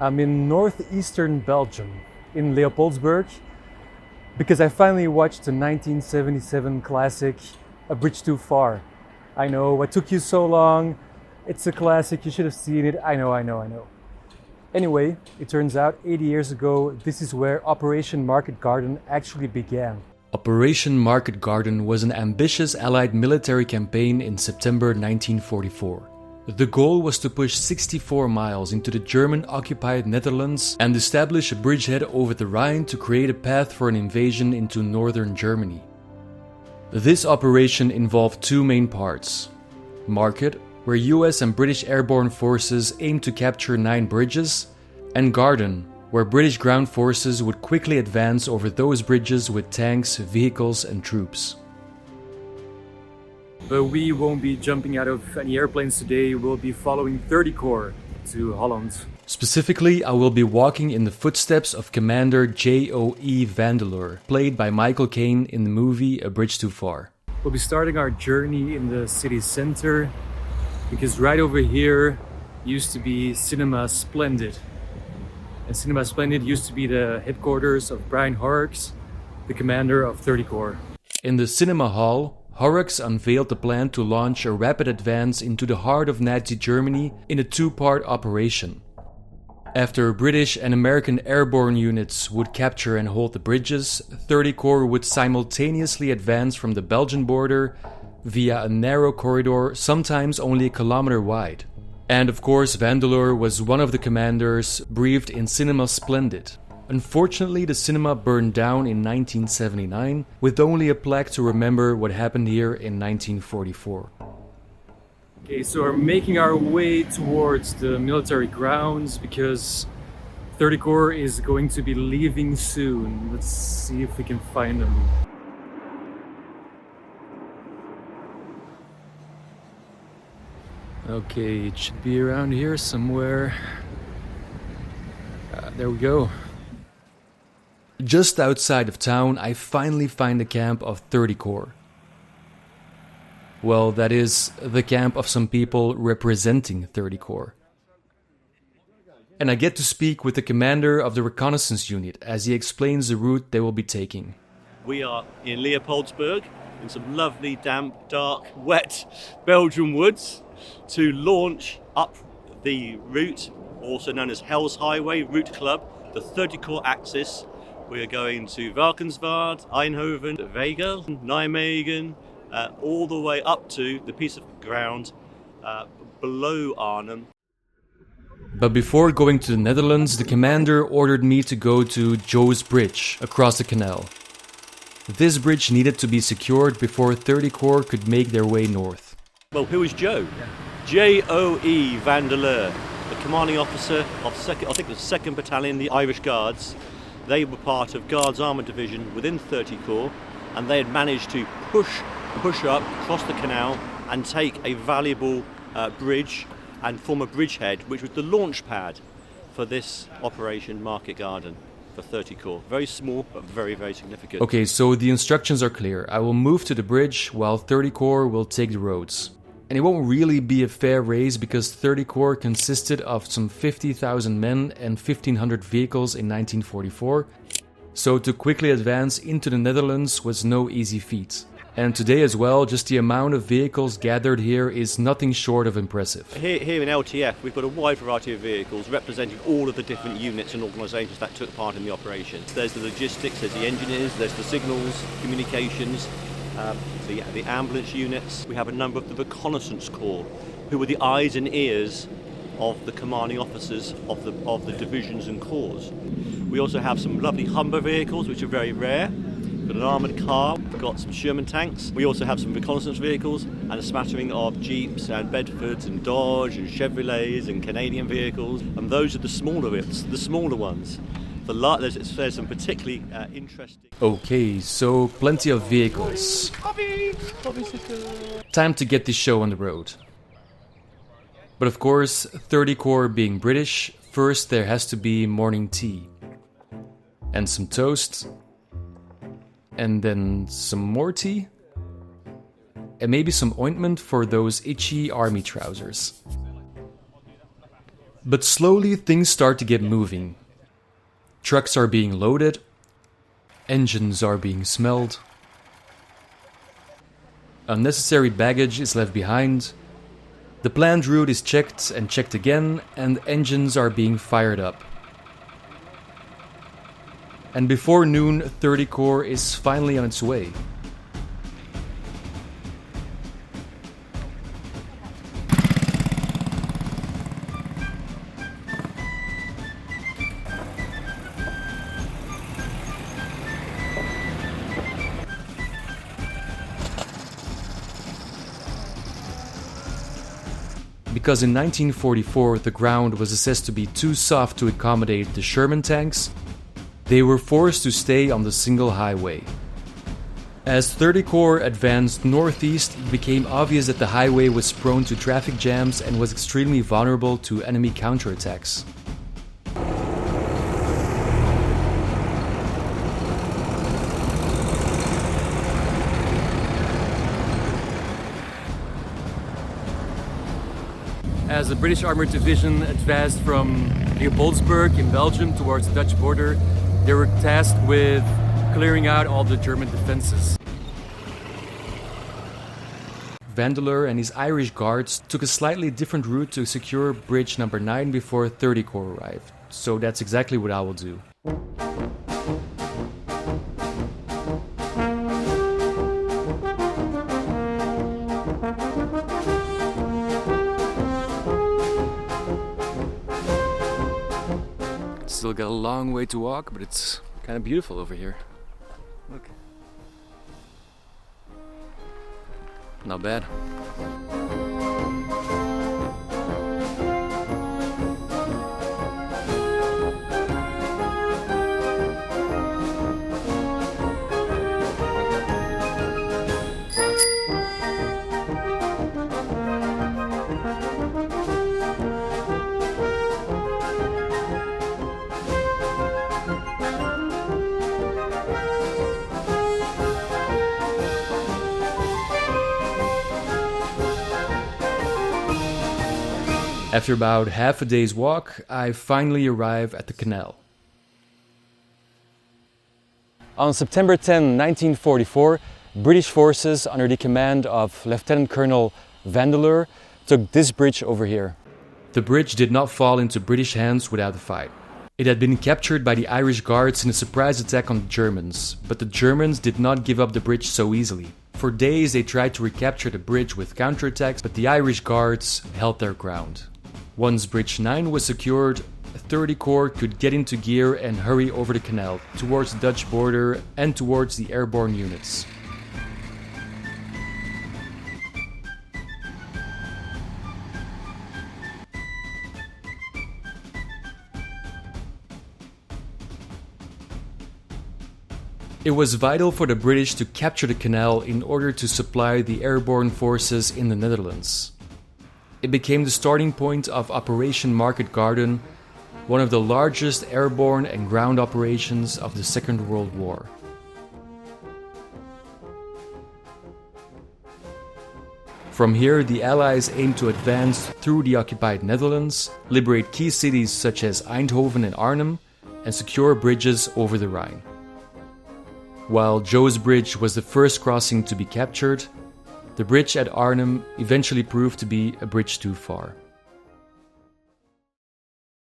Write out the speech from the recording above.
I'm in northeastern Belgium, in Leopoldsburg, because I finally watched the 1977 classic, A Bridge Too Far. I know, what took you so long? It's a classic, you should have seen it. I know. Anyway, it turns out 80 years ago, this is where Operation Market Garden actually began. Operation Market Garden was an ambitious Allied military campaign in September 1944. The goal was to push 64 miles into the German-occupied Netherlands and establish a bridgehead over the Rhine to create a path for an invasion into northern Germany. This operation involved two main parts. Market, where US and British airborne forces aimed to capture 9 bridges, and Garden, where British ground forces would quickly advance over those bridges with tanks, vehicles and troops. But we won't be jumping out of any airplanes today, we'll be following 30 Corps to Holland. Specifically, I will be walking in the footsteps of Commander J.O.E. Vandeleur, played by Michael Caine in the movie A Bridge Too Far. We'll be starting our journey in the city center, because right over here used to be Cinema Splendid. And Cinema Splendid used to be the headquarters of Brian Horrocks, the commander of 30 Corps. In the cinema hall, Horrocks unveiled the plan to launch a rapid advance into the heart of Nazi Germany in a 2-part operation. After British and American airborne units would capture and hold the bridges, 30 Corps would simultaneously advance from the Belgian border via a narrow corridor, sometimes only a kilometer wide. And of course, Vandeleur was one of the commanders briefed in Cinema Splendid. Unfortunately, the cinema burned down in 1979, with only a plaque to remember what happened here in 1944. Okay, so we're making our way towards the military grounds because 30 Corps is going to be leaving soon. Let's see if we can find them. Okay, it should be around here somewhere. There we go. Just outside of town, I finally find the camp of 30 Corps. Well, that is, the camp of some people representing 30 Corps. And I get to speak with the commander of the reconnaissance unit as he explains the route they will be taking. We are in Leopoldsburg, in some lovely, damp, dark, wet Belgian woods, to launch up the route, also known as Hell's Highway Route Club, the 30 Corps axis. We are going to Valkenswaard, Eindhoven, Weigel, Nijmegen, all the way up to the piece of ground below Arnhem. But before going to the Netherlands, the commander ordered me to go to Joe's Bridge across the canal. This bridge needed to be secured before 30 Corps could make their way north. Well, who is Joe? J.O.E. Vandeleur, the commanding officer of the 2nd Battalion, the Irish Guards. They were part of Guards Armoured Division within 30 Corps, and they had managed to push up across the canal and take a valuable bridge and form a bridgehead, which was the launch pad for this Operation Market Garden for 30 Corps. Very small, but very, very significant. Okay, so the instructions are clear. I will move to the bridge while 30 Corps will take the roads. And it won't really be a fair race because 30 Corps consisted of some 50,000 men and 1,500 vehicles in 1944. So to quickly advance into the Netherlands was no easy feat. And today as well, just the amount of vehicles gathered here is nothing short of impressive. Here in LTF, we've got a wide variety of vehicles representing all of the different units and organisations that took part in the operation. There's the logistics, there's the engineers, there's the signals, communications, the ambulance units. We have a number of the reconnaissance corps, who were the eyes and ears of the commanding officers of the divisions and corps. We also have some lovely Humber vehicles, which are very rare. We've got an armoured car, we've got some Sherman tanks. We also have some reconnaissance vehicles and a smattering of Jeeps and Bedfords and Dodge and Chevrolets and Canadian vehicles. And those are the smaller ones. There's some particularly interesting... Okay, so plenty of vehicles. Time to get this show on the road. But of course, 30 Corps being British, first there has to be morning tea. And some toast. And then some more tea. And maybe some ointment for those itchy army trousers. But slowly things start to get moving. Trucks are being loaded, engines are being smelled, unnecessary baggage is left behind, the planned route is checked and checked again, and engines are being fired up. And before noon, 30 Corps is finally on its way. Because in 1944 the ground was assessed to be too soft to accommodate the Sherman tanks, they were forced to stay on the single highway. As 30 Corps advanced northeast, it became obvious that the highway was prone to traffic jams and was extremely vulnerable to enemy counterattacks. As the British Armoured Division advanced from Leopoldsburg in Belgium towards the Dutch border, they were tasked with clearing out all the German defenses. Vandeleur and his Irish guards took a slightly different route to secure Bridge number 9 before 30 Corps arrived. So that's exactly what I will do. Still got a long way to walk, but it's kind of beautiful over here. Look. Not bad. After about half a day's walk, I finally arrive at the canal. On September 10, 1944, British forces under the command of Lieutenant Colonel Vandeleur took this bridge over here. The bridge did not fall into British hands without a fight. It had been captured by the Irish Guards in a surprise attack on the Germans, but the Germans did not give up the bridge so easily. For days they tried to recapture the bridge with counterattacks, but the Irish Guards held their ground. Once Bridge 9 was secured, 30 Corps could get into gear and hurry over the canal, towards the Dutch border and towards the airborne units. It was vital for the British to capture the canal in order to supply the airborne forces in the Netherlands. It became the starting point of Operation Market Garden, one of the largest airborne and ground operations of the Second World War. From here, the Allies aimed to advance through the occupied Netherlands, liberate key cities such as Eindhoven and Arnhem, and secure bridges over the Rhine. While J.O.E.'s bridge was the first crossing to be captured, the bridge at Arnhem eventually proved to be a bridge too far.